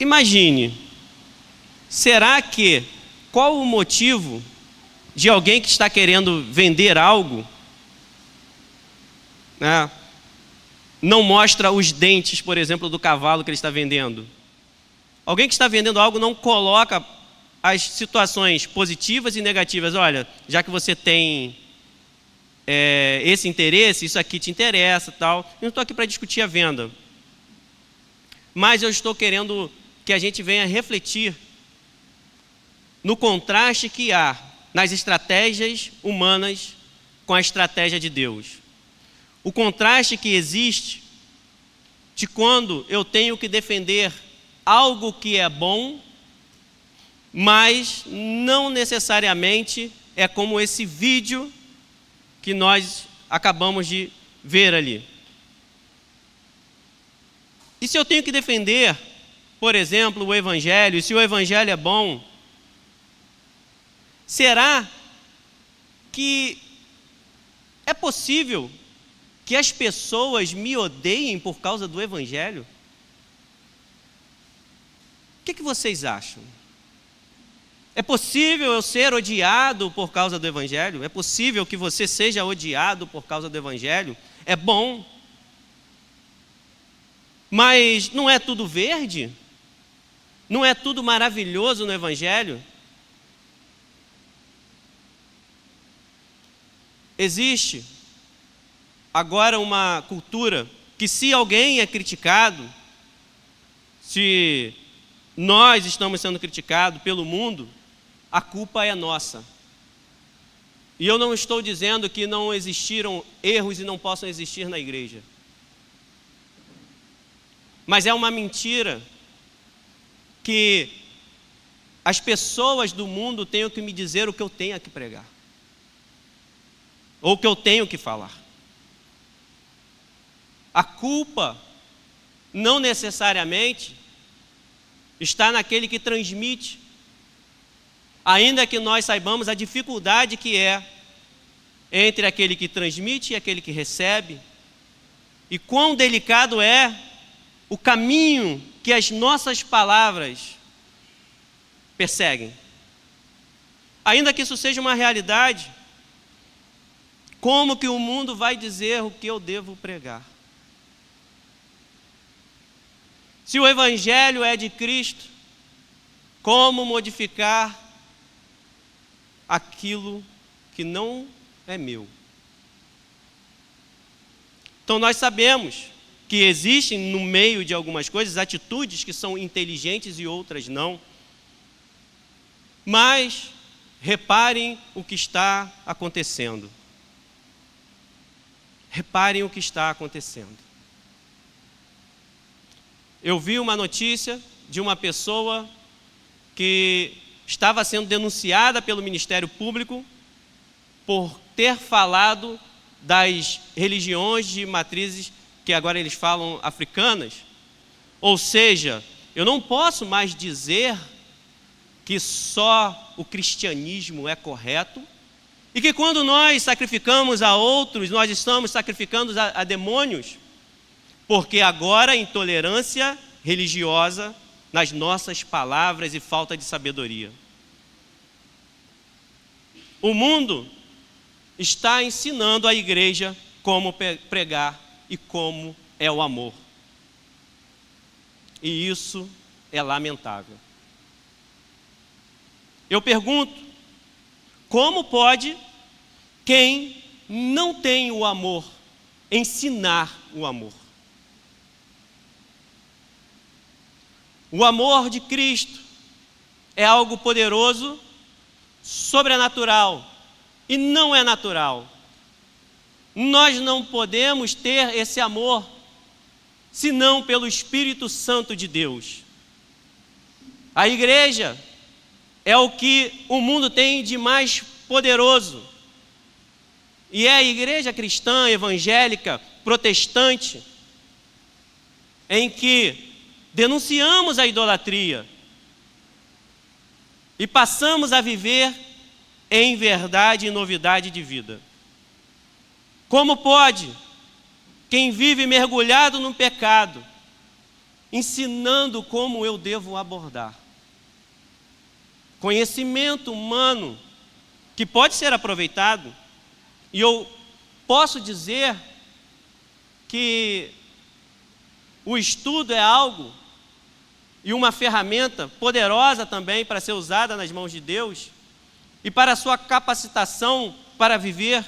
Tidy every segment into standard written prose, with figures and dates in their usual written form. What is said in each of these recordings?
imagine, qual o motivo de alguém que está querendo vender algo, né, não mostra os dentes, por exemplo, do cavalo que ele está vendendo? Alguém que está vendendo algo não coloca as situações positivas e negativas. Olha, já que você tem esse interesse, isso aqui te interessa, tal. Eu não estou aqui para discutir a venda, mas eu estou querendo que a gente venha refletir no contraste que há nas estratégias humanas com a estratégia de Deus. O contraste que existe de quando eu tenho que defender algo que é bom, mas não necessariamente é como esse vídeo que nós acabamos de ver ali. E se eu tenho que defender, por exemplo, o Evangelho, e se o Evangelho é bom, será que é possível que as pessoas me odeiem por causa do Evangelho? O que vocês acham? É possível eu ser odiado por causa do Evangelho? É possível que você seja odiado por causa do Evangelho? É bom. Mas não é tudo verde? Não é tudo maravilhoso no Evangelho? Existe agora uma cultura que, se alguém é criticado, se nós estamos sendo criticados pelo mundo, a culpa é nossa. E eu não estou dizendo que não existiram erros e não possam existir na igreja. Mas é uma mentira que as pessoas do mundo tenham que me dizer o que eu tenho que pregar, ou o que eu tenho que falar. A culpa não necessariamente está naquele que transmite, ainda que nós saibamos a dificuldade que é entre aquele que transmite e aquele que recebe, e quão delicado é o caminho que as nossas palavras perseguem. Ainda que isso seja uma realidade, como que o mundo vai dizer o que eu devo pregar? Se o Evangelho é de Cristo, como modificar aquilo que não é meu? Então nós sabemos que existem no meio de algumas coisas atitudes que são inteligentes e outras não. Mas reparem o que está acontecendo. Reparem o que está acontecendo. Eu vi uma notícia de uma pessoa que estava sendo denunciada pelo Ministério Público por ter falado das religiões de matrizes, que agora eles falam africanas. Ou seja, eu não posso mais dizer que só o cristianismo é correto e que quando nós sacrificamos a outros, nós estamos sacrificando a demônios, porque agora a intolerância religiosa nas nossas palavras e falta de sabedoria. O mundo está ensinando a igreja como pregar e como é o amor. E isso é lamentável. Eu pergunto, como pode quem não tem o amor ensinar o amor? O amor de Cristo é algo poderoso, sobrenatural, e não é natural. Nós não podemos ter esse amor senão pelo Espírito Santo de Deus. A igreja é o que o mundo tem de mais poderoso. E é a igreja cristã, evangélica, protestante, em que denunciamos a idolatria e passamos a viver em verdade e novidade de vida. Como pode quem vive mergulhado no pecado ensinando como eu devo abordar. Conhecimento humano que pode ser aproveitado, e eu posso dizer que o estudo é algo e uma ferramenta poderosa também para ser usada nas mãos de Deus e para a sua capacitação para viver,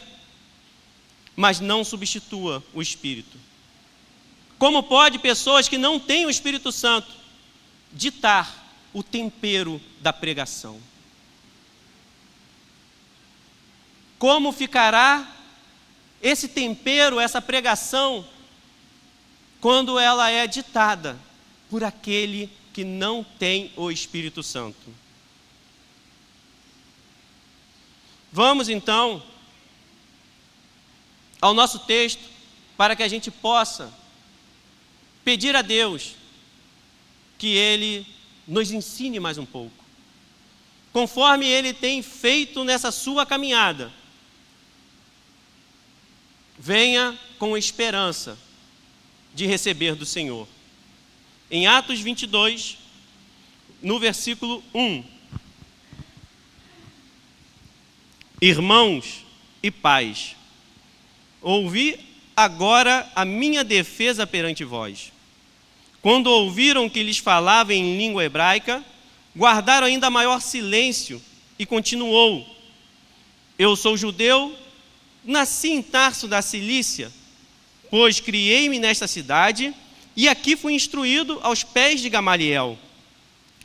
mas não substitua o Espírito. Como pode pessoas que não têm o Espírito Santo ditar o tempero da pregação? Como ficará esse tempero, essa pregação, quando ela é ditada por aquele que não tem o Espírito Santo? Vamos então ao nosso texto, para que a gente possa pedir a Deus que Ele nos ensine mais um pouco, conforme Ele tem feito nessa sua caminhada. Venha com esperança de receber do Senhor. Em Atos 22, no versículo 1. Irmãos e pais, ouvi agora a minha defesa perante vós. Quando ouviram que lhes falava em língua hebraica, guardaram ainda maior silêncio e continuou: eu sou judeu, nasci em Tarso da Cilícia, pois criei-me nesta cidade e aqui fui instruído aos pés de Gamaliel,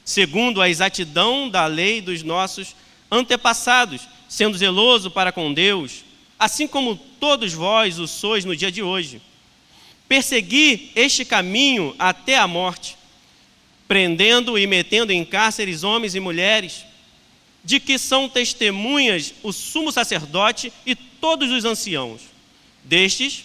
segundo a exatidão da lei dos nossos antepassados, sendo zeloso para com Deus, assim como todos vós o sois no dia de hoje. Persegui este caminho até a morte, prendendo e metendo em cárceres homens e mulheres, de que são testemunhas o sumo sacerdote e todos os anciãos. Destes,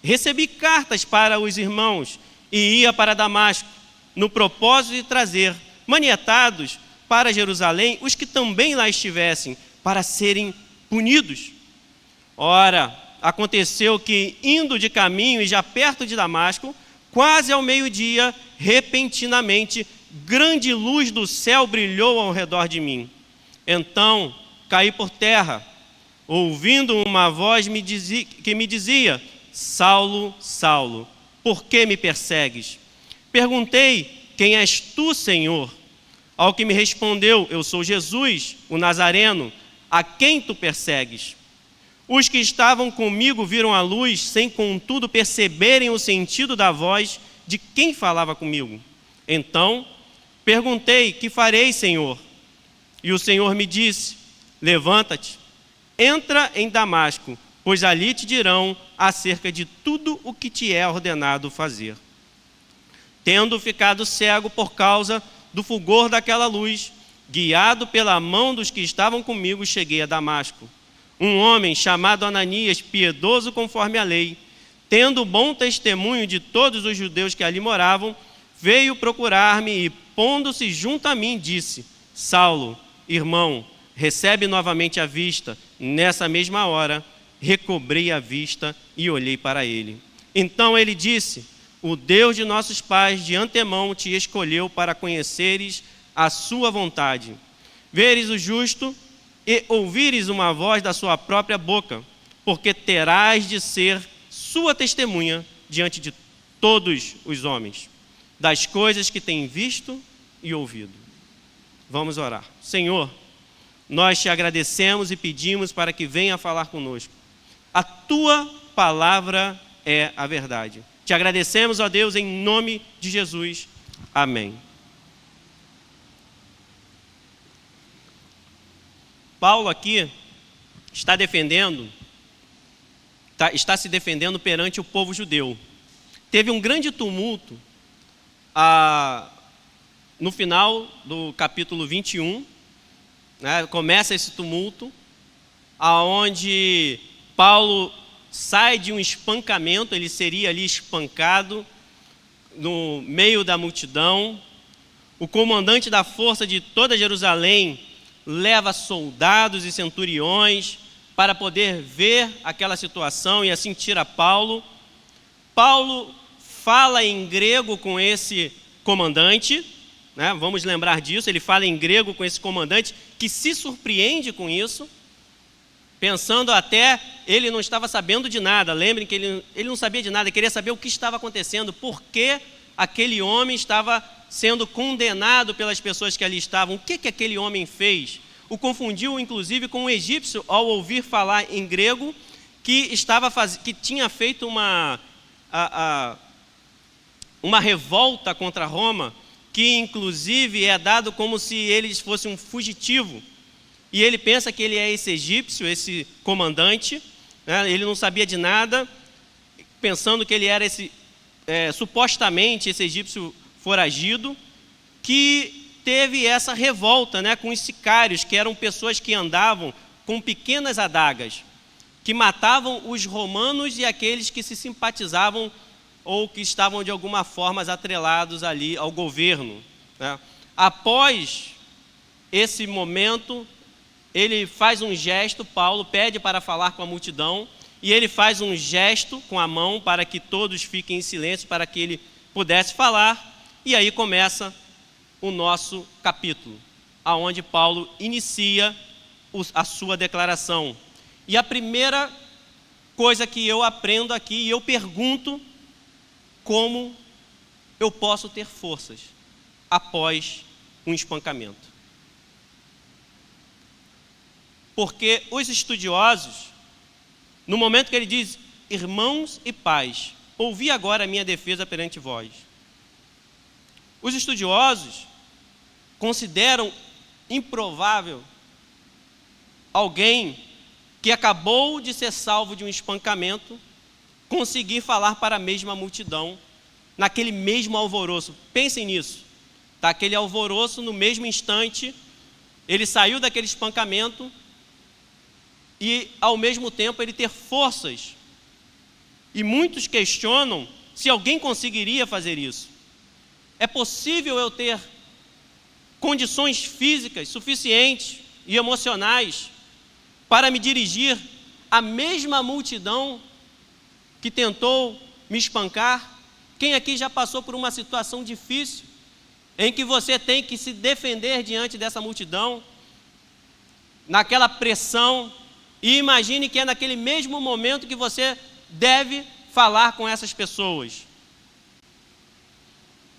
recebi cartas para os irmãos e ia para Damasco, no propósito de trazer, manietados, para Jerusalém os que também lá estivessem, para serem punidos. Ora, aconteceu que, indo de caminho e já perto de Damasco, quase ao meio-dia, repentinamente, grande luz do céu brilhou ao redor de mim. Então, caí por terra, ouvindo uma voz que me dizia: Saulo, Saulo, por que me persegues? Perguntei: quem és tu, Senhor? Ao que me respondeu: eu sou Jesus, o Nazareno, a quem tu persegues. Os que estavam comigo viram a luz, sem contudo perceberem o sentido da voz de quem falava comigo. Então, perguntei: que farei, Senhor? E o Senhor me disse: levanta-te, entra em Damasco, pois ali te dirão acerca de tudo o que te é ordenado fazer. Tendo ficado cego por causa do fulgor daquela luz, guiado pela mão dos que estavam comigo, cheguei a Damasco. Um homem chamado Ananias, piedoso conforme a lei, tendo bom testemunho de todos os judeus que ali moravam, veio procurar-me e, pondo-se junto a mim, disse: Saulo, irmão, recebe novamente a vista. Nessa mesma hora, recobrei a vista e olhei para ele. Então ele disse: o Deus de nossos pais de antemão te escolheu para conheceres a sua vontade, veres o justo e ouvires uma voz da sua própria boca, porque terás de ser sua testemunha diante de todos os homens, das coisas que tem visto e ouvido. Vamos orar. Senhor, nós te agradecemos e pedimos para que venha falar conosco. A tua palavra é a verdade. Te agradecemos, ó Deus, em nome de Jesus. Amém. Paulo aqui está se defendendo perante o povo judeu. Teve um grande tumulto no final do capítulo 21, né, começa esse tumulto, aonde Paulo sai de um espancamento, ele seria ali espancado no meio da multidão. O comandante da força de toda Jerusalém leva soldados e centuriões para poder ver aquela situação e assim tira Paulo. Paulo fala em grego com esse comandante, né? Vamos lembrar disso, ele fala em grego com esse comandante, que se surpreende com isso, pensando até, ele não estava sabendo de nada, lembrem que ele não sabia de nada, queria saber o que estava acontecendo, por que aquele homem estava sendo condenado pelas pessoas que ali estavam, o que aquele homem fez? O confundiu, inclusive, com um egípcio ao ouvir falar em grego, que tinha feito uma revolta contra Roma, que inclusive é dado como se ele fosse um fugitivo. E ele pensa que ele é esse egípcio, esse comandante, né? Ele não sabia de nada, pensando que ele era supostamente esse egípcio foragido, que teve essa revolta, né, com os sicários, que eram pessoas que andavam com pequenas adagas, que matavam os romanos e aqueles que se simpatizavam ou que estavam de alguma forma atrelados ali ao governo, né? Após esse momento, ele faz um gesto, Paulo pede para falar com a multidão, e ele faz um gesto com a mão para que todos fiquem em silêncio, para que ele pudesse falar, e aí começa o nosso capítulo, aonde Paulo inicia a sua declaração. E a primeira coisa que eu aprendo aqui, e eu pergunto, como eu posso ter forças após um espancamento? Porque os estudiosos, no momento que ele diz, irmãos e pais, ouvi agora a minha defesa perante vós. Os estudiosos consideram improvável alguém que acabou de ser salvo de um espancamento conseguir falar para a mesma multidão, naquele mesmo alvoroço. Pensem nisso, tá? Aquele alvoroço, no mesmo instante, ele saiu daquele espancamento e, ao mesmo tempo, ele ter forças. E muitos questionam se alguém conseguiria fazer isso. É possível eu ter condições físicas suficientes e emocionais para me dirigir à mesma multidão que tentou me espancar? Quem aqui já passou por uma situação difícil, em que você tem que se defender diante dessa multidão, naquela pressão, e imagine que é naquele mesmo momento que você deve falar com essas pessoas?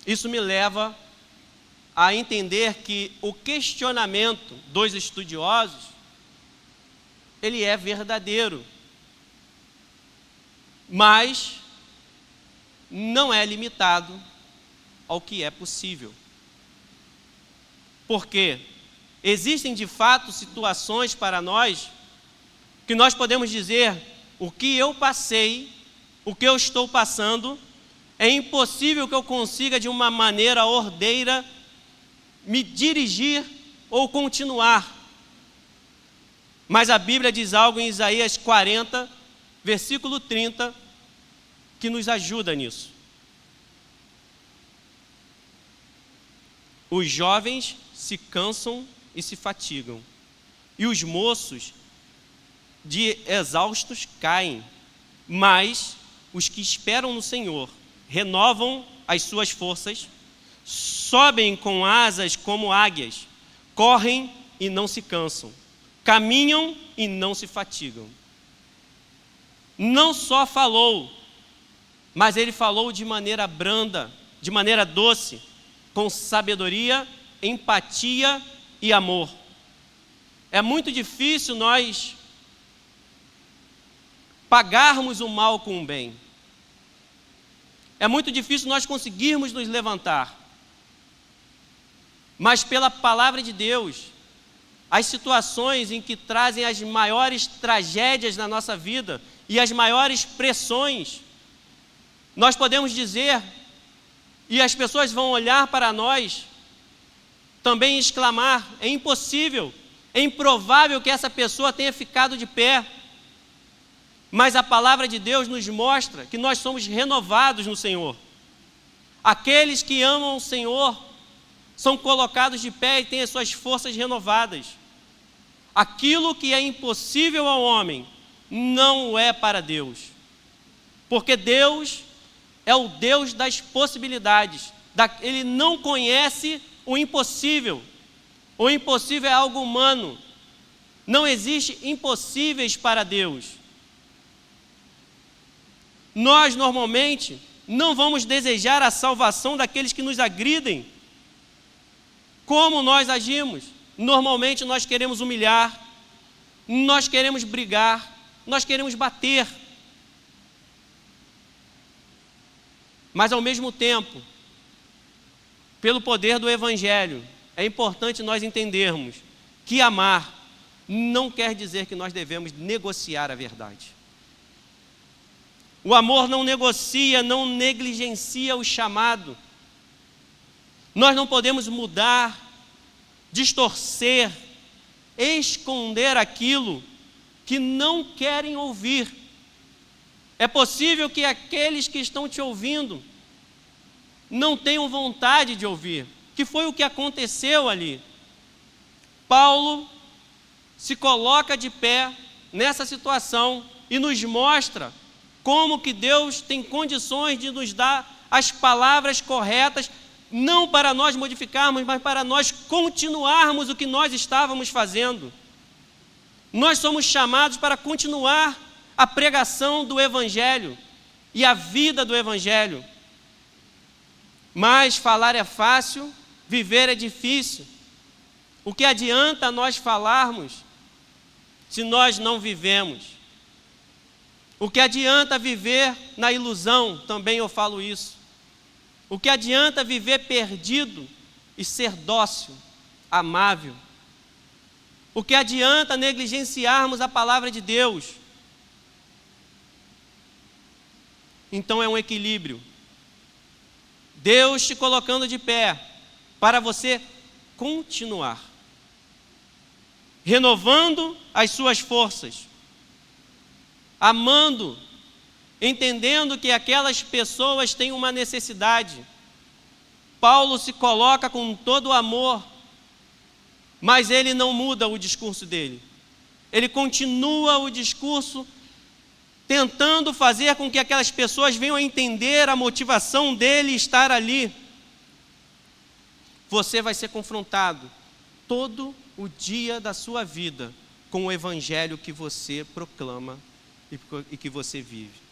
Isso me leva a entender que o questionamento dos estudiosos, ele é verdadeiro, mas não é limitado ao que é possível. Porque existem de fato situações para nós que nós podemos dizer, o que eu passei, o que eu estou passando, é impossível que eu consiga de uma maneira ordeira me dirigir ou continuar. Mas a Bíblia diz algo em Isaías 40, versículo 30, que nos ajuda nisso. Os jovens se cansam e se fatigam, e os moços de exaustos caem, mas os que esperam no Senhor renovam as suas forças, sobem com asas como águias, correm e não se cansam, caminham e não se fatigam. Não só falou, mas ele falou de maneira branda, de maneira doce, com sabedoria, empatia e amor. É muito difícil nós pagarmos o mal com o bem. É muito difícil nós conseguirmos nos levantar. Mas pela palavra de Deus, as situações em que trazem as maiores tragédias na nossa vida e as maiores pressões, nós podemos dizer, e as pessoas vão olhar para nós, também exclamar, é impossível, é improvável que essa pessoa tenha ficado de pé. Mas a palavra de Deus nos mostra que nós somos renovados no Senhor. Aqueles que amam o Senhor são colocados de pé e têm as suas forças renovadas. Aquilo que é impossível ao homem não é para Deus, porque Deus é o Deus das possibilidades. ele não conhece o impossível. O impossível é algo humano. Não existe impossíveis para Deus. Nós, normalmente, não vamos desejar a salvação daqueles que nos agridem. Como nós agimos? Normalmente nós queremos humilhar, nós queremos brigar, nós queremos bater. Mas ao mesmo tempo, pelo poder do Evangelho, é importante nós entendermos que amar não quer dizer que nós devemos negociar a verdade. O amor não negocia, não negligencia o chamado. Nós não podemos mudar, distorcer, esconder aquilo que não querem ouvir. É possível que aqueles que estão te ouvindo não tenham vontade de ouvir, que foi o que aconteceu ali. Paulo se coloca de pé nessa situação e nos mostra como que Deus tem condições de nos dar as palavras corretas, não para nós modificarmos, mas para nós continuarmos o que nós estávamos fazendo. Nós somos chamados para continuar a pregação do Evangelho e a vida do Evangelho. Mas falar é fácil, viver é difícil. O que adianta nós falarmos se nós não vivemos? O que adianta viver na ilusão? Também eu falo isso. O que adianta viver perdido e ser dócil, amável? O que adianta negligenciarmos a palavra de Deus? Então é um equilíbrio. Deus te colocando de pé para você continuar, renovando as suas forças, amando, entendendo que aquelas pessoas têm uma necessidade. Paulo se coloca com todo o amor, mas ele não muda o discurso dele. Ele continua o discurso tentando fazer com que aquelas pessoas venham a entender a motivação dele estar ali. Você vai ser confrontado todo o dia da sua vida com o Evangelho que você proclama e que você vive.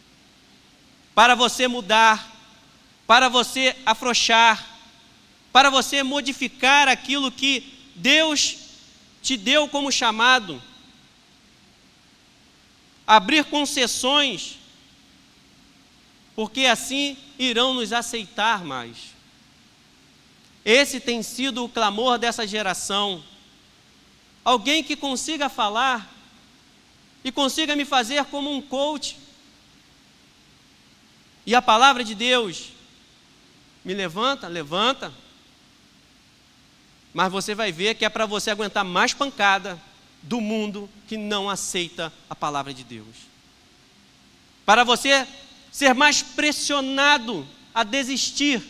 Para você mudar, para você afrouxar, para você modificar aquilo que Deus te deu como chamado, abrir concessões, porque assim irão nos aceitar mais. Esse tem sido o clamor dessa geração. Alguém que consiga falar e consiga me fazer como um coach. E a palavra de Deus me levanta, levanta. Mas você vai ver que é para você aguentar mais pancada do mundo que não aceita a palavra de Deus. Para você ser mais pressionado a desistir.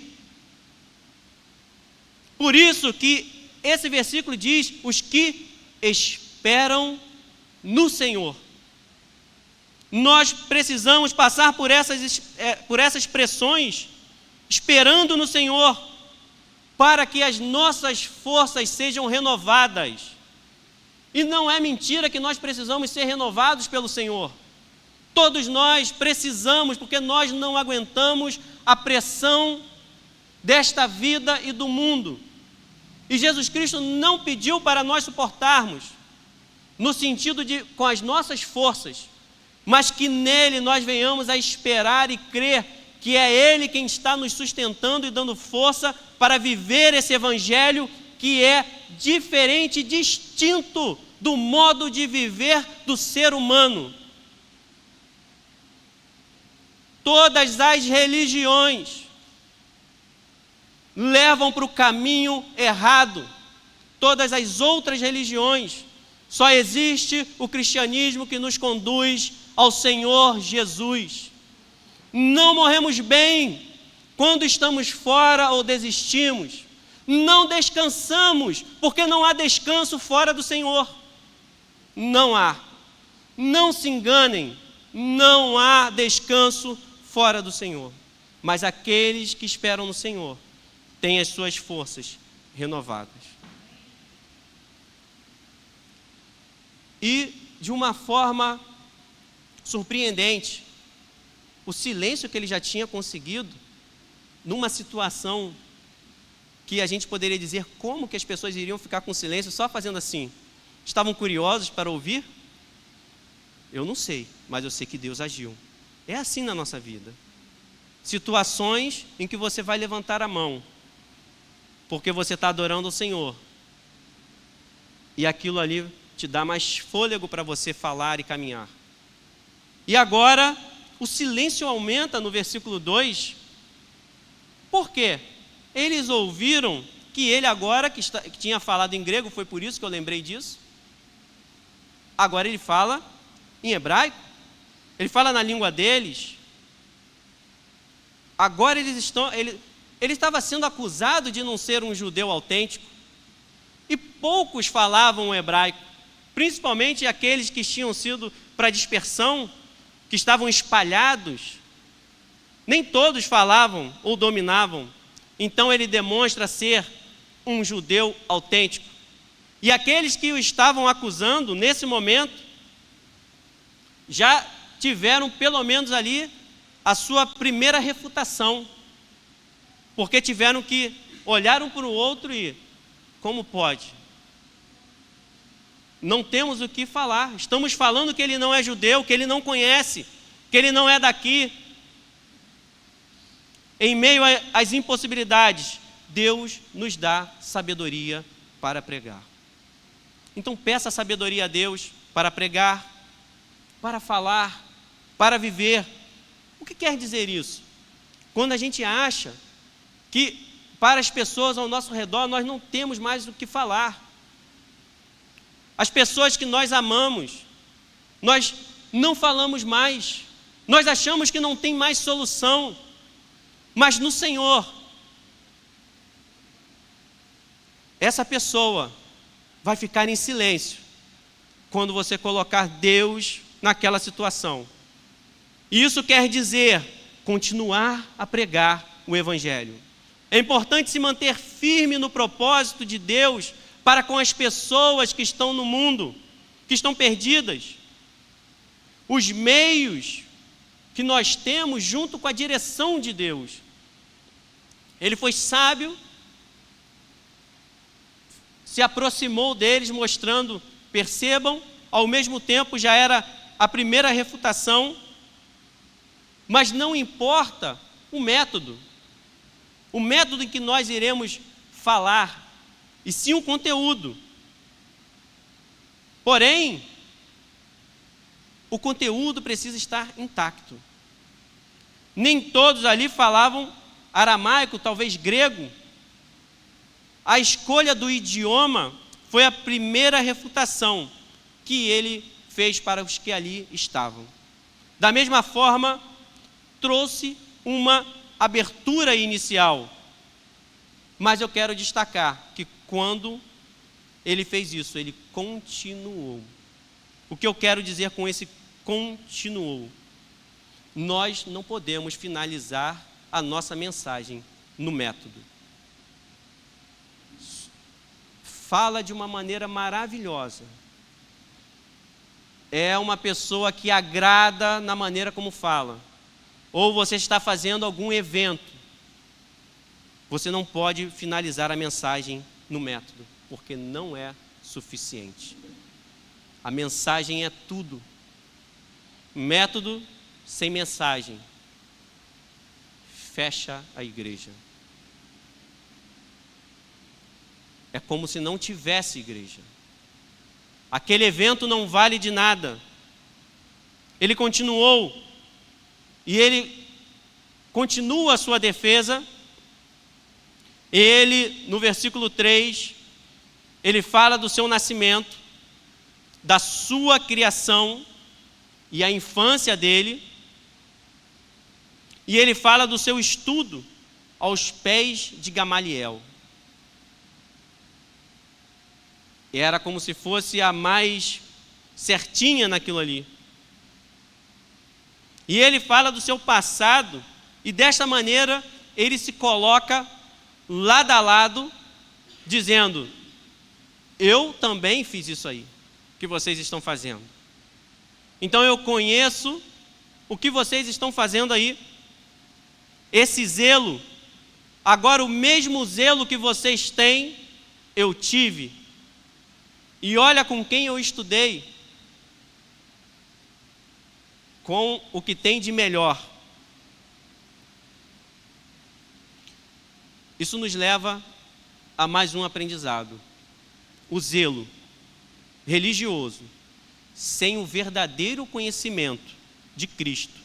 Por isso que esse versículo diz: os que esperam no Senhor. Nós precisamos passar por essas pressões, esperando no Senhor, para que as nossas forças sejam renovadas. E não é mentira que nós precisamos ser renovados pelo Senhor. Todos nós precisamos, porque nós não aguentamos a pressão desta vida e do mundo. E Jesus Cristo não pediu para nós suportarmos, no sentido de com as nossas forças, mas que nele nós venhamos a esperar e crer que é Ele quem está nos sustentando e dando força para viver esse Evangelho que é diferente e distinto do modo de viver do ser humano. Todas as religiões levam para o caminho errado. Todas as outras religiões. Só existe o cristianismo que nos conduz ao Senhor Jesus. Não morremos bem quando estamos fora ou desistimos. Não descansamos, porque não há descanso fora do Senhor. Não há. Não se enganem, não há descanso fora do Senhor. Mas aqueles que esperam no Senhor tem as suas forças renovadas. E, de uma forma surpreendente, o silêncio que ele já tinha conseguido, numa situação que a gente poderia dizer como que as pessoas iriam ficar com silêncio só fazendo assim. Estavam curiosos para ouvir? Eu não sei, mas eu sei que Deus agiu. É assim na nossa vida. Situações em que você vai levantar a mão, porque você está adorando o Senhor. E aquilo ali te dá mais fôlego para você falar e caminhar. E agora, o silêncio aumenta no versículo 2. Por quê? Eles ouviram que ele agora, que tinha falado em grego, foi por isso que eu lembrei disso. Agora ele fala em hebraico. Ele fala na língua deles. Agora ele estava sendo acusado de não ser um judeu autêntico. E poucos falavam o hebraico, principalmente aqueles que tinham sido para dispersão, que estavam espalhados. Nem todos falavam ou dominavam. Então ele demonstra ser um judeu autêntico. E aqueles que o estavam acusando, nesse momento, já tiveram pelo menos ali a sua primeira refutação. Porque tiveram que olhar um para o outro e, como pode? Não temos o que falar. Estamos falando que ele não é judeu, que ele não conhece, que ele não é daqui. Em meio às impossibilidades, Deus nos dá sabedoria para pregar. Então peça sabedoria a Deus para pregar, para falar, para viver. O que quer dizer isso? Quando a gente acha que para as pessoas ao nosso redor nós não temos mais o que falar. As pessoas que nós amamos, nós não falamos mais. Nós achamos que não tem mais solução. Mas no Senhor, essa pessoa vai ficar em silêncio quando você colocar Deus naquela situação. E isso quer dizer continuar a pregar o Evangelho. É importante se manter firme no propósito de Deus para com as pessoas que estão no mundo, que estão perdidas. Os meios que nós temos junto com a direção de Deus. Ele foi sábio, se aproximou deles mostrando, percebam, ao mesmo tempo já era a primeira refutação, mas não importa o método em que nós iremos falar, e sim o conteúdo. Porém, o conteúdo precisa estar intacto. Nem todos ali falavam aramaico, talvez grego. A escolha do idioma foi a primeira refutação que ele fez para os que ali estavam. Da mesma forma, trouxe uma abertura inicial. Mas eu quero destacar que quando ele fez isso, ele continuou. O que eu quero dizer com esse continuou? Nós não podemos finalizar a nossa mensagem no método. Fala de uma maneira maravilhosa. É uma pessoa que agrada na maneira como fala. Ou você está fazendo algum evento. Você não pode finalizar a mensagem no método, porque não é suficiente. A mensagem é tudo. Método sem mensagem fecha a igreja. É como se não tivesse igreja. Aquele evento não vale de nada. Ele continuou, e ele continua a sua defesa. Ele, no versículo 3, ele fala do seu nascimento, da sua criação e a infância dele. E ele fala do seu estudo aos pés de Gamaliel. Era como se fosse a mais certinha naquilo ali. E ele fala do seu passado, e desta maneira ele se coloca lado a lado, dizendo: eu também fiz isso aí, que vocês estão fazendo. Então eu conheço o que vocês estão fazendo aí. Esse zelo, agora o mesmo zelo que vocês têm, eu tive. E olha com quem eu estudei. Com o que tem de melhor. Isso nos leva a mais um aprendizado. O zelo religioso, sem o verdadeiro conhecimento de Cristo,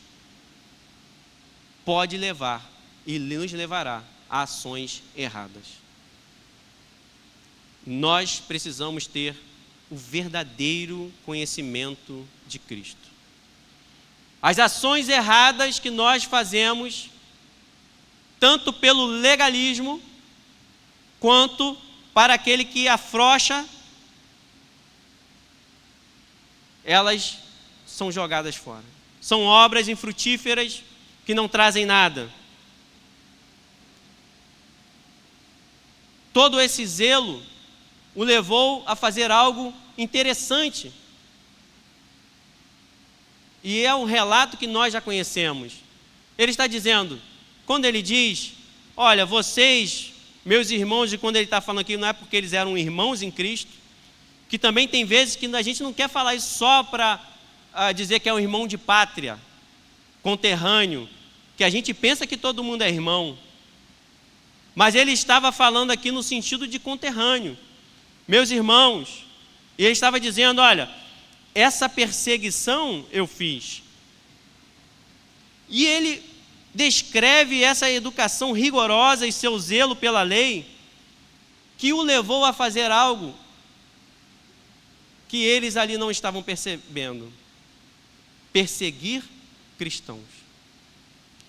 pode levar e nos levará a ações erradas. Nós precisamos ter o verdadeiro conhecimento de Cristo. As ações erradas que nós fazemos, tanto pelo legalismo, quanto para aquele que afrouxa, elas são jogadas fora. São obras infrutíferas que não trazem nada. Todo esse zelo o levou a fazer algo interessante. E é um relato que nós já conhecemos. Ele está dizendo, quando ele diz: olha, vocês, meus irmãos, e quando ele está falando aqui, não é porque eles eram irmãos em Cristo, que também tem vezes que a gente não quer falar isso só para dizer que é um irmão de pátria, conterrâneo, que a gente pensa que todo mundo é irmão. Mas ele estava falando aqui no sentido de conterrâneo, meus irmãos. E ele estava dizendo: olha, essa perseguição eu fiz. E ele descreve essa educação rigorosa e seu zelo pela lei, que o levou a fazer algo que eles ali não estavam percebendo: perseguir cristãos.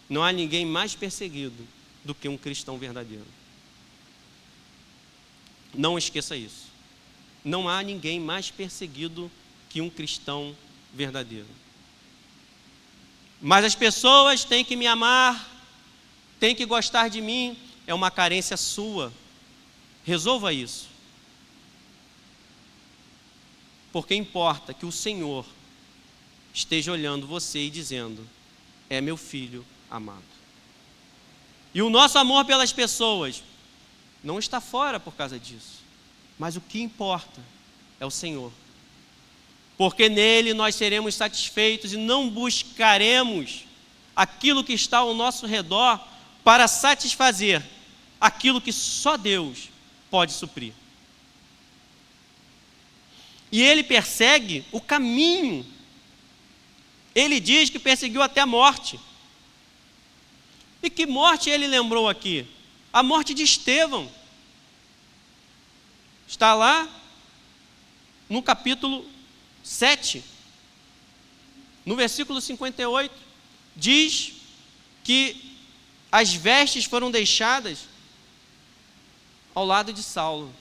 Não há ninguém mais perseguido do que um cristão verdadeiro. Não esqueça isso. Não há ninguém mais perseguido que um cristão verdadeiro. Mas as pessoas têm que me amar, têm que gostar de mim. É uma carência sua. Resolva isso. Porque importa que o Senhor esteja olhando você e dizendo: é meu filho amado. E o nosso amor pelas pessoas não está fora por causa disso. Mas o que importa é o Senhor. Porque nele nós seremos satisfeitos e não buscaremos aquilo que está ao nosso redor para satisfazer aquilo que só Deus pode suprir. E ele persegue o caminho. Ele diz que perseguiu até a morte. E que morte ele lembrou aqui? A morte de Estevão. Está lá no capítulo 7, no versículo 58, diz que as vestes foram deixadas ao lado de Saulo,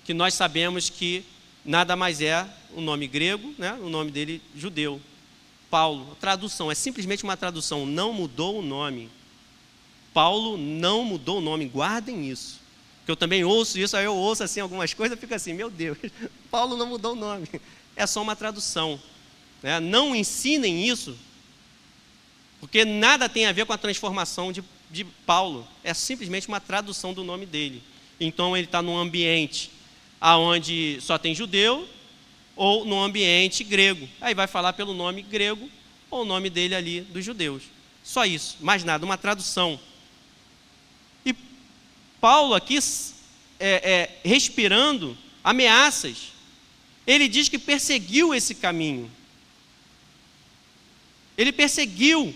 que nós sabemos que nada mais é o nome grego, né? O nome dele judeu, Paulo. A tradução é simplesmente uma tradução, não mudou o nome. Paulo não mudou o nome, guardem isso. Que eu também ouço isso, aí eu ouço assim algumas coisas e fico assim: meu Deus, Paulo não mudou o nome. É só uma tradução, né? Não ensinem isso, porque nada tem a ver com a transformação de Paulo. É simplesmente uma tradução do nome dele. Então ele está num ambiente onde só tem judeu, ou num ambiente grego. Aí vai falar pelo nome grego, ou o nome dele ali dos judeus. Só isso, mais nada, uma tradução. E Paulo aqui, respirando ameaças, ele diz que perseguiu esse caminho. Ele perseguiu.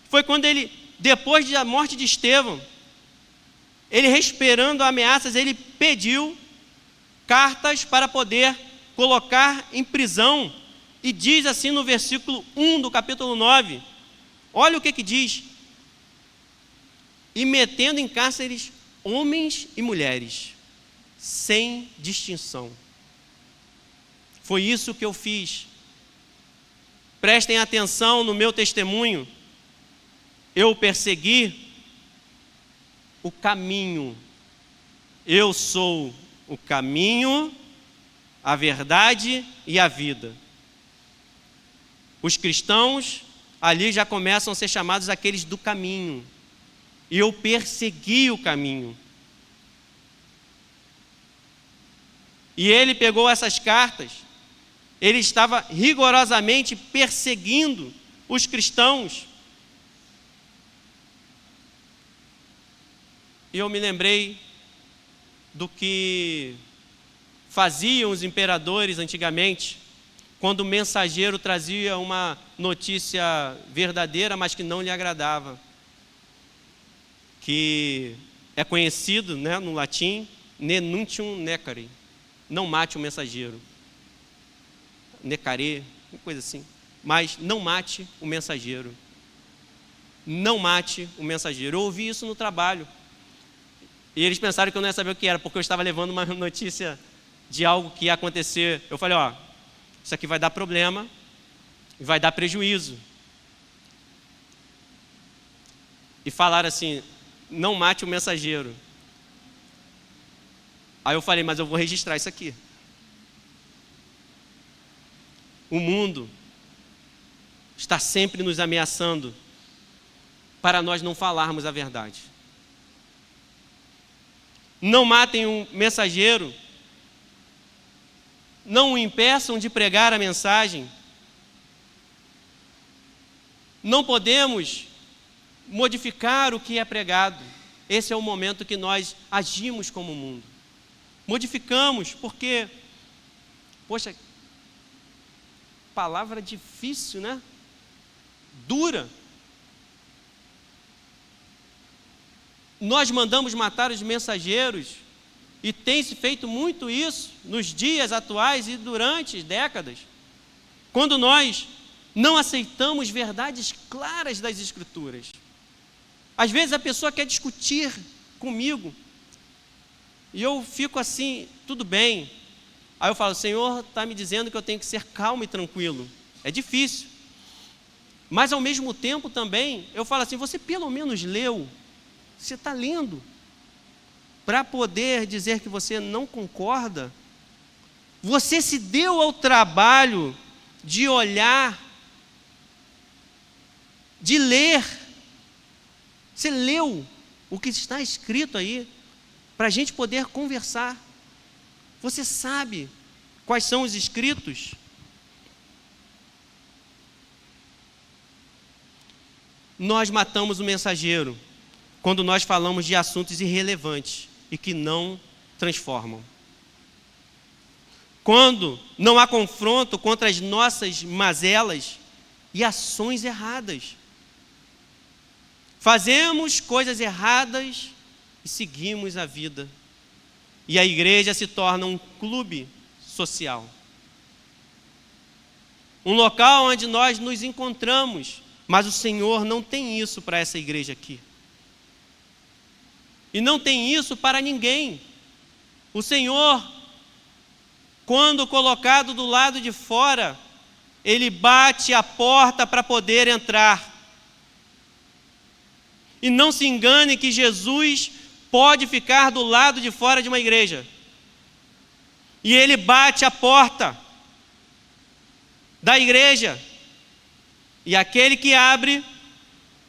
Foi quando ele, depois da morte de Estevão, ele respirando ameaças, ele pediu cartas para poder colocar em prisão. E diz assim no versículo 1 do capítulo 9, olha o que diz: e metendo em cárceres homens e mulheres, sem distinção. Foi isso que eu fiz. Prestem atenção no meu testemunho. Eu o persegui, o caminho. Eu sou o caminho, a verdade e a vida. Os cristãos ali já começam a ser chamados aqueles do caminho. E eu persegui o caminho. E ele pegou essas cartas, ele estava rigorosamente perseguindo os cristãos. E eu me lembrei do que faziam os imperadores antigamente, quando o mensageiro trazia uma notícia verdadeira, mas que não lhe agradava. Que é conhecido, né, no latim, ne nuntium necare, não mate o mensageiro. Necare, uma coisa assim. Mas não mate o mensageiro. Não mate o mensageiro. Eu ouvi isso no trabalho. E eles pensaram que eu não ia saber o que era, porque eu estava levando uma notícia de algo que ia acontecer. Eu falei, ó, isso aqui vai dar problema, vai dar prejuízo. E falaram assim, não mate o mensageiro. Aí eu falei, mas eu vou registrar isso aqui. O mundo está sempre nos ameaçando para nós não falarmos a verdade. Não matem um mensageiro, não o impeçam de pregar a mensagem. Não podemos modificar o que é pregado. Esse é o momento que nós agimos como mundo. Modificamos, porque, poxa, palavra difícil, né? Dura. Nós mandamos matar os mensageiros, e tem-se feito muito isso nos dias atuais e durante décadas, quando nós não aceitamos verdades claras das Escrituras. Às vezes a pessoa quer discutir comigo, e eu fico assim, tudo bem. Aí eu falo, Senhor está me dizendo que eu tenho que ser calmo e tranquilo. É difícil. Mas ao mesmo tempo também, eu falo assim, você pelo menos leu? Você está lendo? Para poder dizer que você não concorda? Você se deu ao trabalho de olhar, de ler? Você leu o que está escrito aí, para a gente poder conversar? Você sabe quais são os escritos? Nós matamos o mensageiro quando nós falamos de assuntos irrelevantes e que não transformam. Quando não há confronto contra as nossas mazelas e ações erradas. Fazemos coisas erradas e seguimos a vida. E a igreja se torna um clube social. Um local onde nós nos encontramos, mas o Senhor não tem isso para essa igreja aqui. E não tem isso para ninguém. O Senhor, quando colocado do lado de fora, Ele bate a porta para poder entrar. E não se engane que Jesus pode ficar do lado de fora de uma igreja. E Ele bate a porta da igreja. E aquele que abre,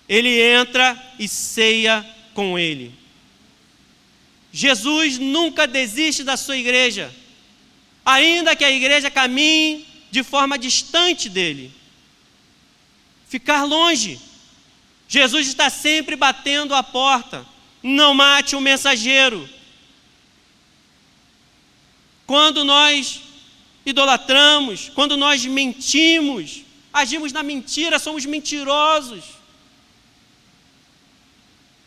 Ele entra e ceia com Ele. Jesus nunca desiste da sua igreja, ainda que a igreja caminhe de forma distante dele. Ficar longe. Jesus está sempre batendo a porta. Não mate o mensageiro. Quando nós idolatramos, quando nós mentimos, agimos na mentira, somos mentirosos.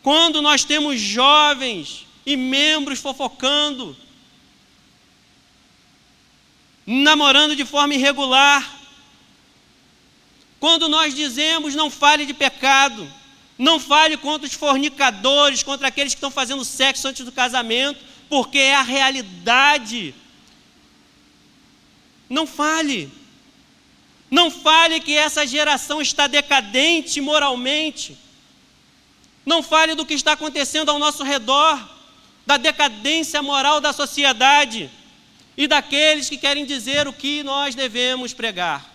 Quando nós temos jovens e membros fofocando, namorando de forma irregular, quando nós dizemos não fale de pecado, não fale contra os fornicadores, contra aqueles que estão fazendo sexo antes do casamento, porque é a realidade. Não fale. Não fale que essa geração está decadente moralmente. Não fale do que está acontecendo ao nosso redor, da decadência moral da sociedade e daqueles que querem dizer o que nós devemos pregar.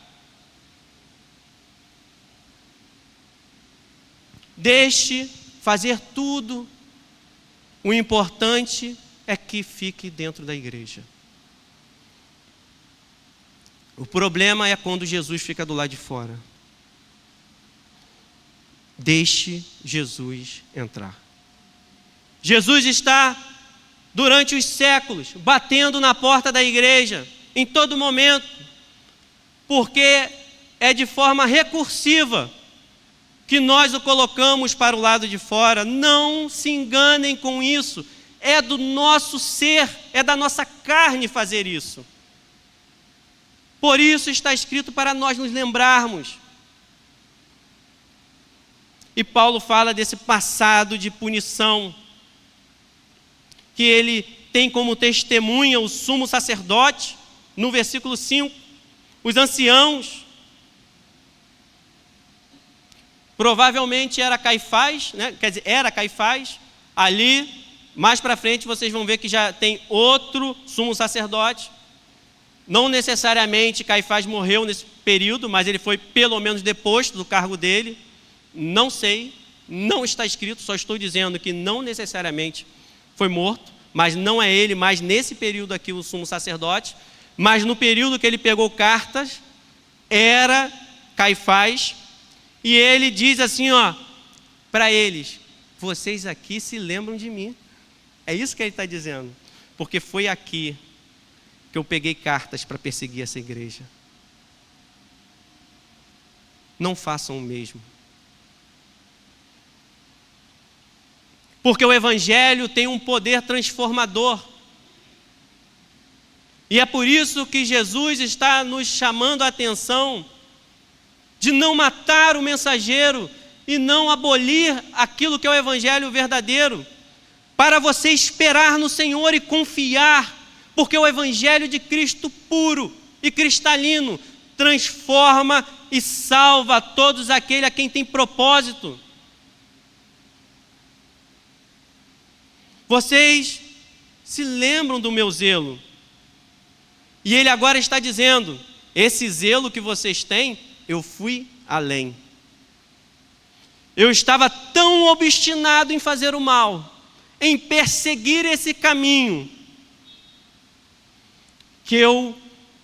Deixe fazer tudo. O importante é que fique dentro da igreja. O problema é quando Jesus fica do lado de fora. Deixe Jesus entrar. Jesus está, durante os séculos, batendo na porta da igreja, em todo momento, porque é de forma recursiva que nós o colocamos para o lado de fora. Não se enganem com isso. É do nosso ser, é da nossa carne fazer isso. Por isso está escrito para nós nos lembrarmos. E Paulo fala desse passado de punição, que ele tem como testemunha o sumo sacerdote, no versículo 5, os anciãos. Provavelmente era Caifás, né? Quer dizer, era Caifás. Ali, mais para frente, vocês vão ver que já tem outro sumo sacerdote. Não necessariamente Caifás morreu nesse período, mas ele foi pelo menos deposto do cargo dele. Não sei, não está escrito, só estou dizendo que não necessariamente foi morto, mas não é ele mais nesse período aqui o sumo sacerdote, mas no período que ele pegou cartas, era Caifás, e ele diz assim, para eles: vocês aqui se lembram de mim. É isso que ele está dizendo, porque foi aqui que eu peguei cartas para perseguir essa igreja. Não façam o mesmo. Porque o Evangelho tem um poder transformador. E é por isso que Jesus está nos chamando a atenção de não matar o mensageiro e não abolir aquilo que é o Evangelho verdadeiro, para você esperar no Senhor e confiar, porque o Evangelho de Cristo puro e cristalino transforma e salva todos aqueles a quem tem propósito. Vocês se lembram do meu zelo. E ele agora está dizendo: esse zelo que vocês têm, eu fui além. Eu estava tão obstinado em fazer o mal, em perseguir esse caminho, que eu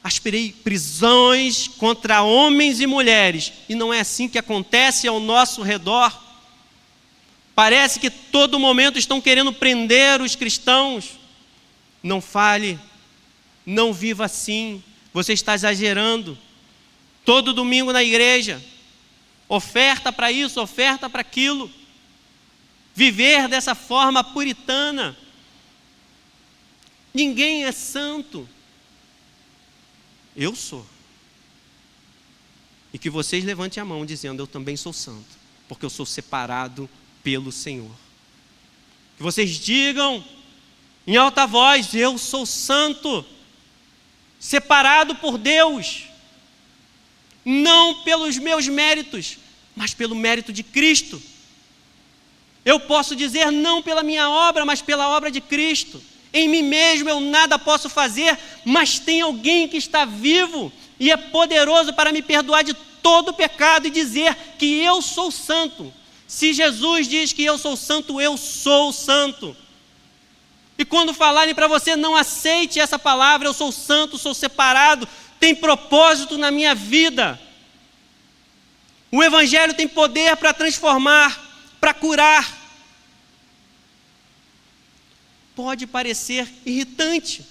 aspirei prisões contra homens e mulheres. E não é assim que acontece ao nosso redor. Parece que todo momento estão querendo prender os cristãos. Não fale, não viva assim, você está exagerando. Todo domingo na igreja, oferta para isso, oferta para aquilo. Viver dessa forma puritana. Ninguém é santo. Eu sou. E que vocês levantem a mão dizendo: eu também sou santo, porque eu sou separado pelo Senhor. Que vocês digam em alta voz: eu sou santo, separado por Deus, não pelos meus méritos, mas pelo mérito de Cristo. Eu posso dizer não pela minha obra, mas pela obra de Cristo. Em mim mesmo eu nada posso fazer, mas tem alguém que está vivo e é poderoso para me perdoar de todo pecado e dizer que eu sou santo. Se Jesus diz que eu sou santo, eu sou santo. E quando falarem para você, não aceite essa palavra: eu sou santo, sou separado, tem propósito na minha vida. O Evangelho tem poder para transformar, para curar. Pode parecer irritante,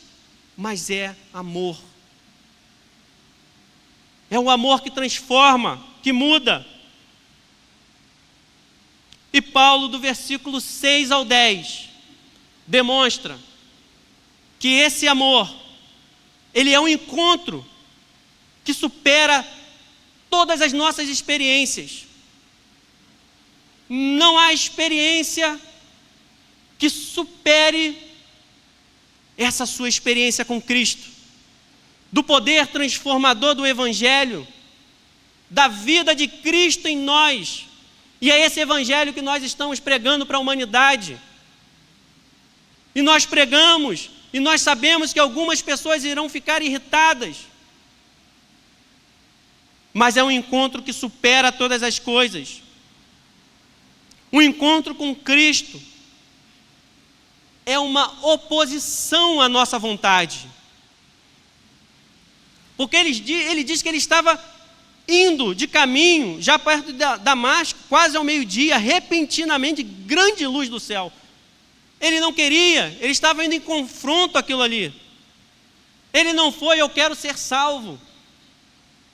mas é amor. É o amor que transforma, que muda. E Paulo, do versículo 6 ao 10, demonstra que esse amor, ele é um encontro que supera todas as nossas experiências. Não há experiência que supere essa sua experiência com Cristo, do poder transformador do Evangelho, da vida de Cristo em nós, E é esse evangelho que nós estamos pregando para a humanidade. E nós pregamos, e nós sabemos que algumas pessoas irão ficar irritadas. Mas é um encontro que supera todas as coisas. Um encontro com Cristo é uma oposição à nossa vontade. Porque ele diz que ele estava indo de caminho, já perto de Damasco, quase ao meio-dia, repentinamente, grande luz do céu. Ele não queria, ele estava indo em confronto àquilo ali. Ele não foi, eu quero ser salvo.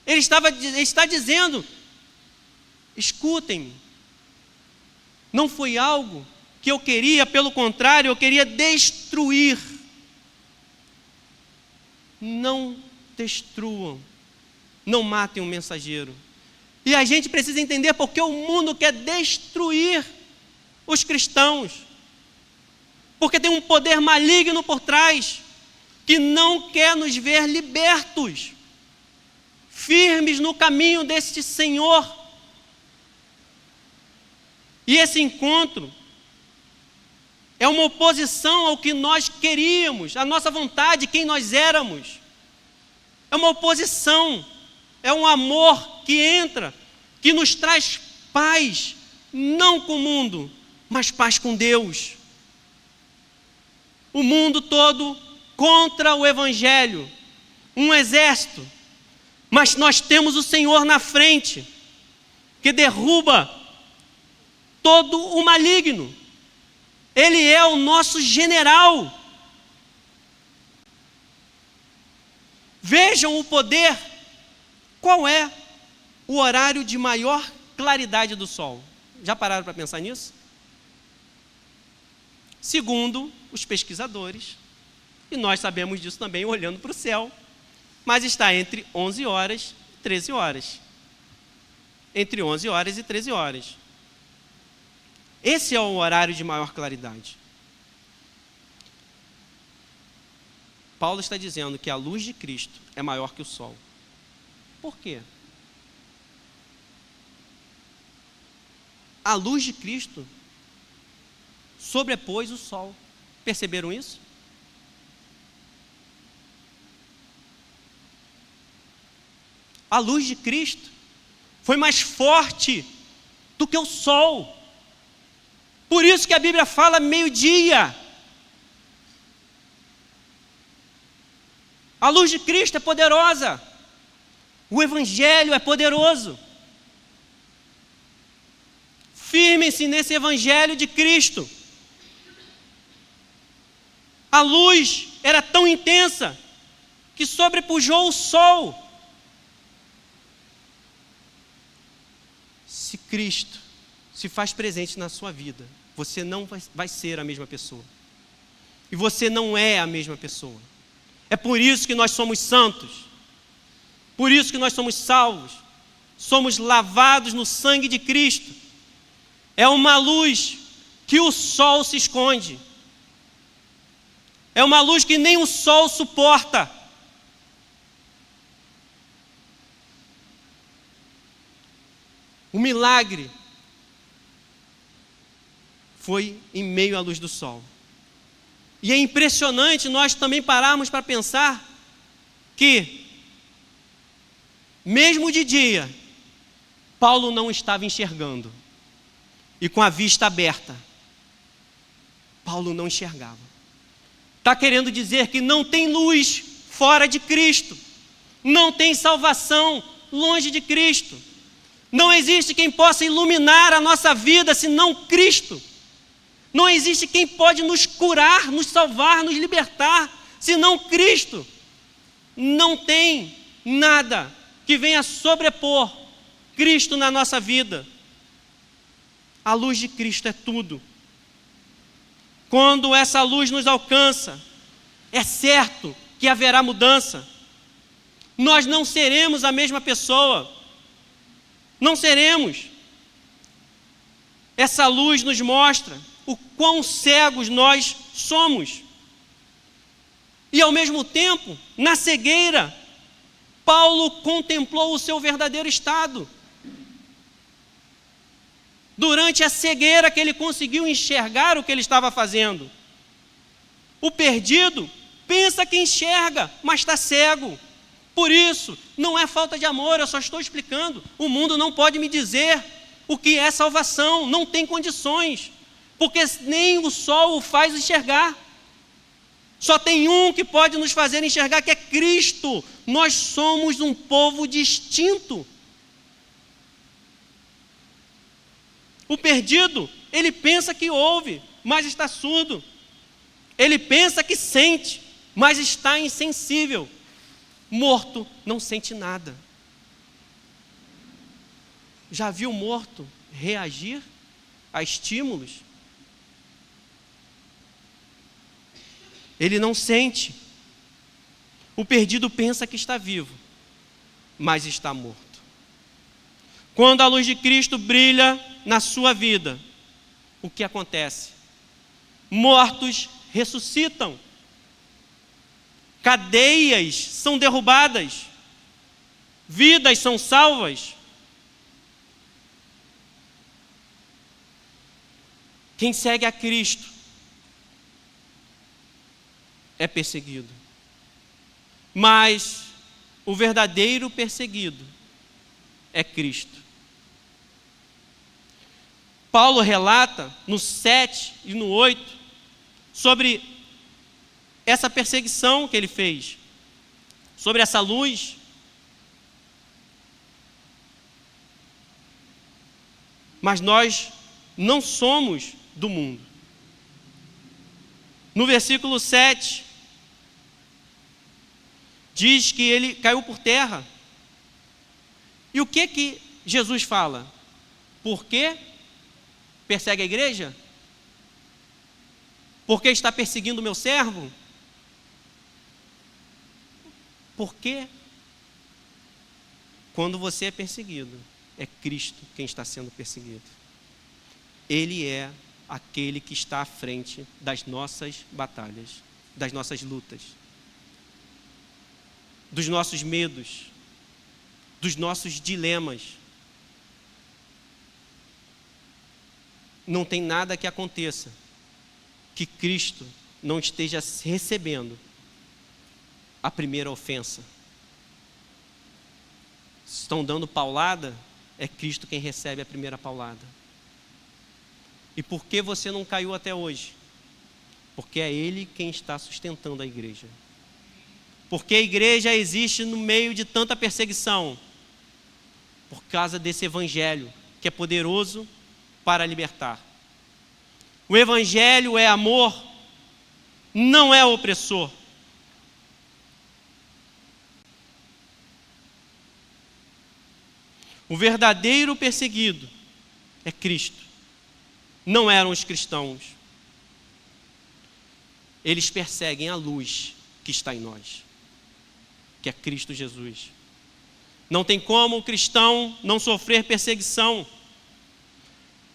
Ele está dizendo, escutem-me, não foi algo que eu queria, pelo contrário, eu queria destruir. Não destruam, não matem um mensageiro. E a gente precisa entender porque o mundo quer destruir os cristãos. Porque tem um poder maligno por trás, que não quer nos ver libertos, firmes no caminho deste Senhor. E esse encontro é uma oposição ao que nós queríamos, à nossa vontade, quem nós éramos. É uma oposição, é um amor que entra, que nos traz paz, não com o mundo, mas paz com Deus. O mundo todo contra o Evangelho, um exército, mas nós temos o Senhor na frente, que derruba todo o maligno. Ele é o nosso general. Vejam o poder. Qual é o horário de maior claridade do sol? Já pararam para pensar nisso? Segundo os pesquisadores, e nós sabemos disso também olhando para o céu, mas está entre 11 horas e 13 horas. Entre 11 horas e 13 horas. Esse é o horário de maior claridade. Paulo está dizendo que a luz de Cristo é maior que o sol. Por quê? A luz de Cristo sobrepôs o sol. Perceberam isso? A luz de Cristo foi mais forte do que o sol. Por isso que a Bíblia fala meio-dia. A luz de Cristo é poderosa. O Evangelho é poderoso. Firmem-se nesse Evangelho de Cristo. A luz era tão intensa que sobrepujou o sol. Se Cristo se faz presente na sua vida, você não vai ser a mesma pessoa. E você não é a mesma pessoa. É por isso que nós somos santos. Por isso que nós somos salvos. Somos lavados no sangue de Cristo. É uma luz que o sol se esconde. É uma luz que nem o sol suporta. O milagre foi em meio à luz do sol. E é impressionante nós também pararmos para pensar que, mesmo de dia, Paulo não estava enxergando. E com a vista aberta, Paulo não enxergava. Está querendo dizer que não tem luz fora de Cristo. Não tem salvação longe de Cristo. Não existe quem possa iluminar a nossa vida senão Cristo. Não existe quem pode nos curar, nos salvar, nos libertar, senão Cristo. Não tem nada que venha sobrepor Cristo na nossa vida. A luz de Cristo é tudo. Quando essa luz nos alcança, é certo que haverá mudança. Nós não seremos a mesma pessoa. Não seremos. Essa luz nos mostra o quão cegos nós somos. E ao mesmo tempo, na cegueira, Paulo contemplou o seu verdadeiro estado. durante a cegueira que ele conseguiu enxergar o que ele estava fazendo. O perdido pensa que enxerga, mas está cego. Por isso, não é falta de amor, eu só estou explicando. O mundo não pode me dizer o que é salvação, não tem condições, porque nem o sol o faz enxergar. Só tem um que pode nos fazer enxergar, que é Cristo. Nós somos um povo distinto. O perdido, ele pensa que ouve, mas está surdo. Ele pensa que sente, mas está insensível. Morto não sente nada. Já viu morto reagir a estímulos? Ele não sente. O perdido pensa que está vivo, mas está morto. Quando a luz de Cristo brilha na sua vida, o que acontece? Mortos ressuscitam. Cadeias são derrubadas. Vidas são salvas. Quem segue a Cristo é perseguido. Mas o verdadeiro perseguido é Cristo. Paulo relata no 7 e no 8 sobre essa perseguição que ele fez, sobre essa luz. Mas nós não somos do mundo. No versículo 7, diz que ele caiu por terra. E o que Jesus fala? Por quê? Persegue a igreja? Porque está perseguindo o meu servo? Por quê? Quando você é perseguido, é Cristo quem está sendo perseguido. Ele é aquele que está à frente das nossas batalhas, das nossas lutas, dos nossos medos, dos nossos dilemas. Não tem nada que aconteça que Cristo não esteja recebendo a primeira ofensa. Se estão dando paulada, é Cristo quem recebe a primeira paulada. E por que você não caiu até hoje? Porque é Ele quem está sustentando a igreja. Porque a igreja existe no meio de tanta perseguição, por causa desse evangelho que é poderoso para libertar. O evangelho é amor, não é opressor. O verdadeiro perseguido é Cristo. Não eram os cristãos. Eles perseguem a luz que está em nós, que é Cristo Jesus. Não tem como o cristão não sofrer perseguição.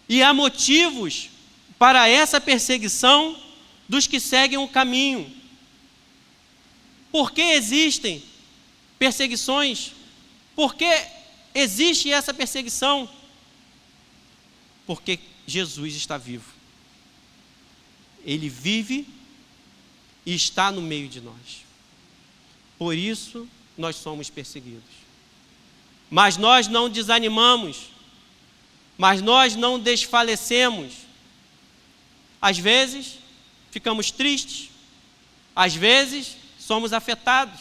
E há motivos para essa perseguição dos que seguem o caminho. Por que existem perseguições? Por que existe essa perseguição? Porque Jesus está vivo. Ele vive e está no meio de nós. Por isso nós somos perseguidos. Mas nós não desanimamos. Mas nós não desfalecemos. Às vezes ficamos tristes. Às vezes somos afetados.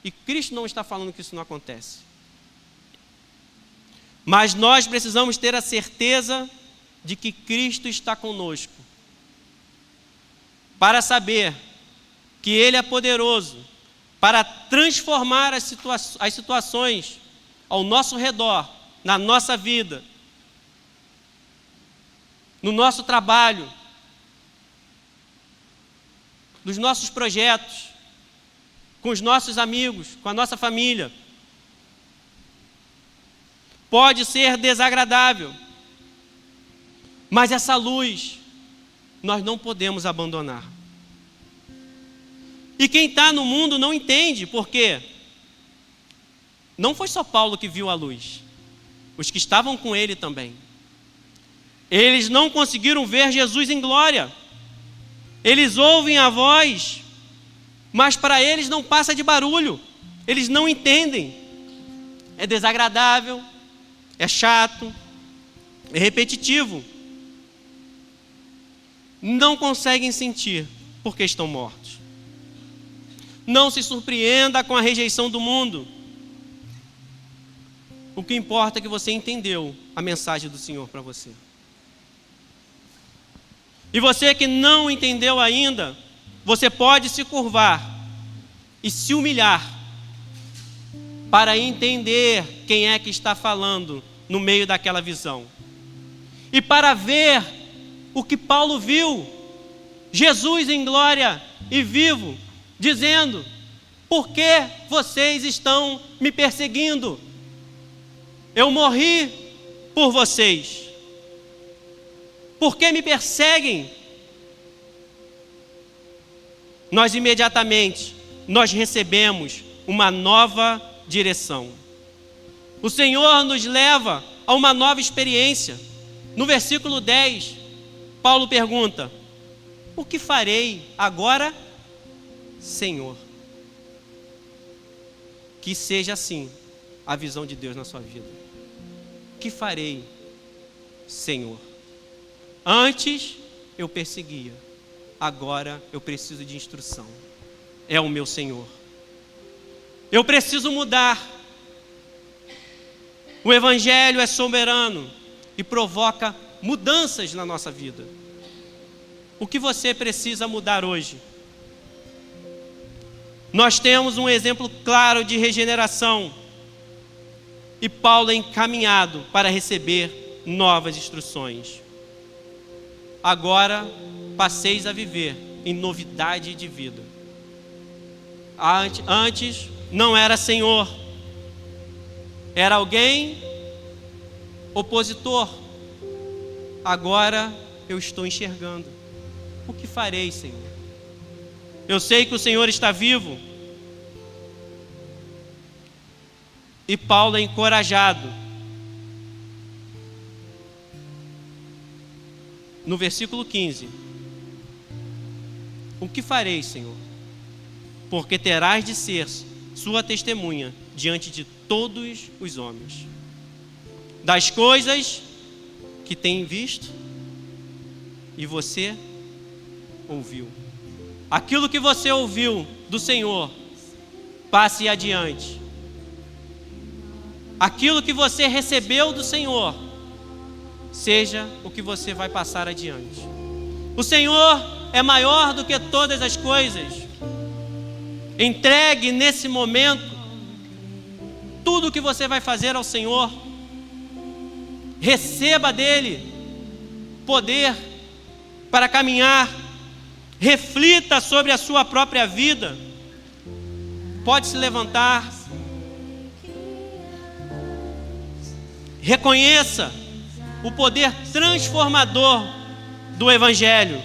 E Cristo não está falando que isso não acontece. Mas nós precisamos ter a certeza de que Cristo está conosco, para saber que Ele é poderoso para transformar as situações ao nosso redor, na nossa vida, no nosso trabalho, nos nossos projetos, com os nossos amigos, com a nossa família. Pode ser desagradável, mas essa luz nós não podemos abandonar. E quem está no mundo não entende, porque não foi só Paulo que viu a luz, os que estavam com ele também. Eles não conseguiram ver Jesus em glória. Eles ouvem a voz, mas para eles não passa de barulho. Eles não entendem. É desagradável, é chato, é repetitivo. Não conseguem sentir porque estão mortos. Não se surpreenda com a rejeição do mundo. O que importa é que você entendeu a mensagem do Senhor para você. E você que não entendeu ainda, você pode se curvar e se humilhar para entender quem é que está falando no meio daquela visão. E para ver o que Paulo viu, Jesus em glória e vivo, dizendo: por que vocês estão me perseguindo? Eu morri por vocês. Por que me perseguem? Nós imediatamente, nós recebemos uma nova direção. O Senhor nos leva a uma nova experiência. No versículo 10, Paulo pergunta: o que farei agora, Senhor? Que seja assim a visão de Deus na sua vida. O que farei, Senhor? Antes eu perseguia, agora eu preciso de instrução. É o meu Senhor. Eu preciso mudar. O Evangelho é soberano e provoca mudanças na nossa vida. O que você precisa mudar hoje? Nós temos um exemplo claro de regeneração. E Paulo é encaminhado para receber novas instruções. Agora passeis a viver em novidade de vida. Antes não era Senhor, era alguém opositor. Agora eu estou enxergando. O que farei, Senhor? Eu sei que o Senhor está vivo. E Paulo é encorajado. No versículo 15: o que farei, Senhor? Porque terás de ser sua testemunha diante de todos os homens, das coisas que tem visto e você ouviu. Aquilo que você ouviu do Senhor, passe adiante. Aquilo que você recebeu do Senhor, seja o que você vai passar adiante. O Senhor é maior do que todas as coisas. Entregue nesse momento tudo o que você vai fazer ao Senhor. Receba dele poder para caminhar. Reflita sobre a sua própria vida. Pode se levantar. Reconheça o poder transformador do Evangelho.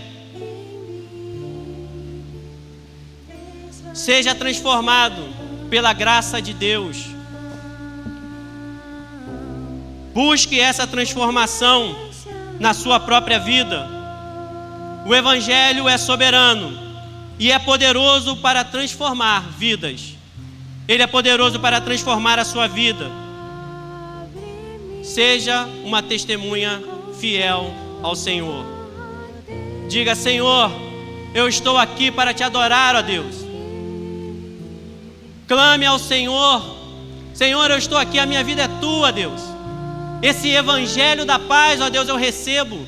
Seja transformado pela graça de Deus. Busque essa transformação na sua própria vida. O Evangelho é soberano e é poderoso para transformar vidas. Ele é poderoso para transformar a sua vida. Seja uma testemunha fiel ao Senhor. Diga: Senhor, eu estou aqui para te adorar, ó Deus. Clame ao Senhor: Senhor, eu estou aqui, a minha vida é tua, Deus. Esse evangelho da paz, ó Deus, eu recebo,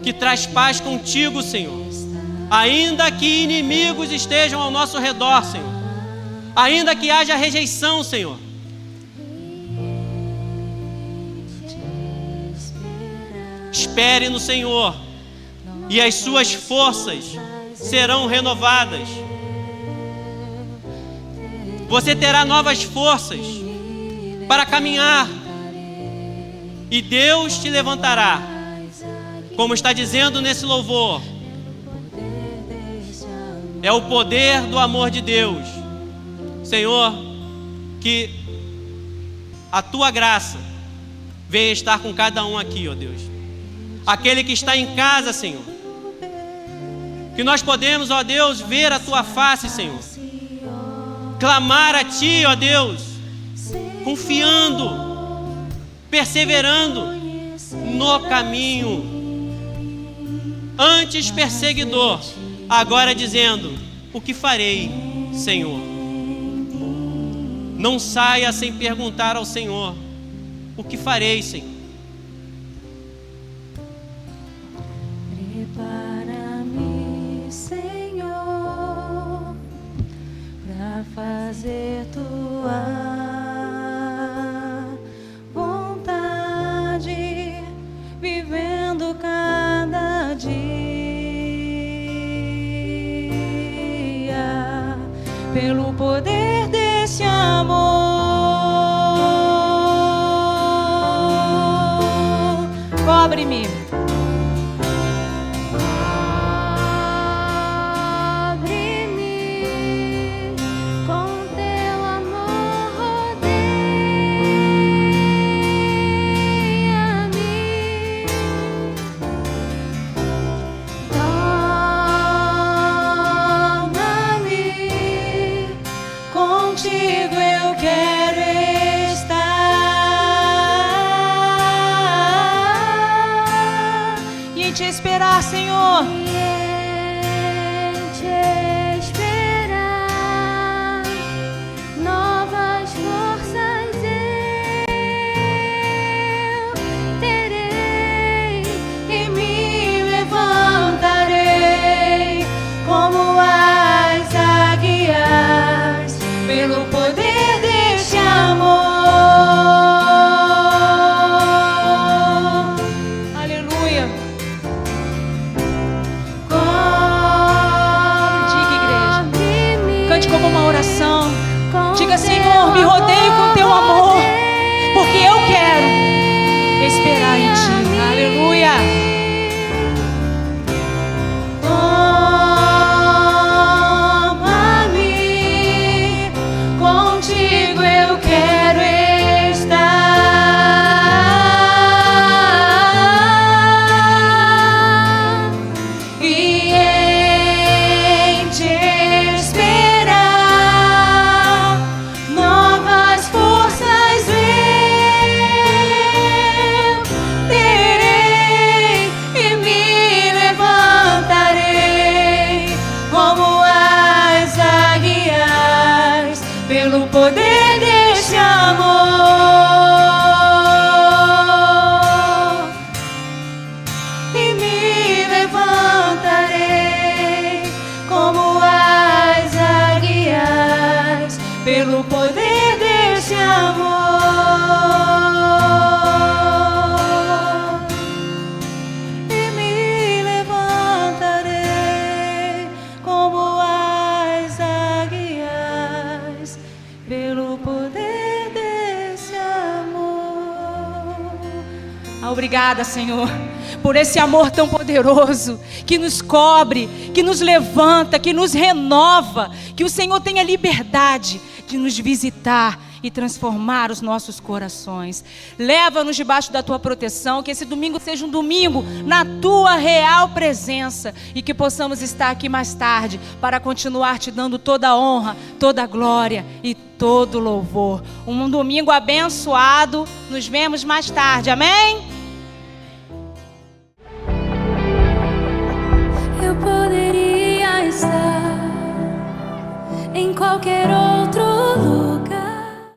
que traz paz contigo, Senhor. Ainda que inimigos estejam ao nosso redor, Senhor, ainda que haja rejeição, Senhor, espere no Senhor e as suas forças serão renovadas. Você terá novas forças para caminhar e Deus te levantará, como está dizendo nesse louvor. É o poder do amor de Deus. Senhor, que a tua graça venha estar com cada um aqui, ó Deus. aquele que está em casa, Senhor. Que nós podemos, ó Deus, ver a Tua face, Senhor. Clamar a Ti, ó Deus, confiando, perseverando no caminho. Antes perseguidor, agora dizendo: o que farei, Senhor? Não saia sem perguntar ao Senhor: o que farei, Senhor? Prepara-me, Senhor, para fazer Tua vontade, vivendo cada dia, pelo poder desse amor. Cobre-me. Contigo eu quero estar e em te esperar, Senhor. E em te esperar, novas forças eu terei e me levantarei como as águias, pelo poder deste amor. Aleluia. Diga, igreja, cante como uma oração. Diga: Senhor, me rodeie com teu amor, porque eu quero esperar em ti. Aleluia. Contigo eu quero estar e em te esperar, novas forças eu terei e me levantarei como as águias, pelo poder deste amor, e me levantarei como as águias, pelo poder deste amor, e me levantarei como as águias, pelo poder desse amor. Obrigada, Senhor, por esse amor tão poderoso que nos cobre, que nos levanta, que nos renova. Que o Senhor tenha liberdade de nos visitar e transformar os nossos corações. Leva-nos debaixo da Tua proteção, que esse domingo seja um domingo na Tua real presença e que possamos estar aqui mais tarde para continuar Te dando toda a honra, toda a glória e todo o louvor. Um domingo abençoado. Nos vemos mais tarde. Amém? Eu poderia estar em qualquer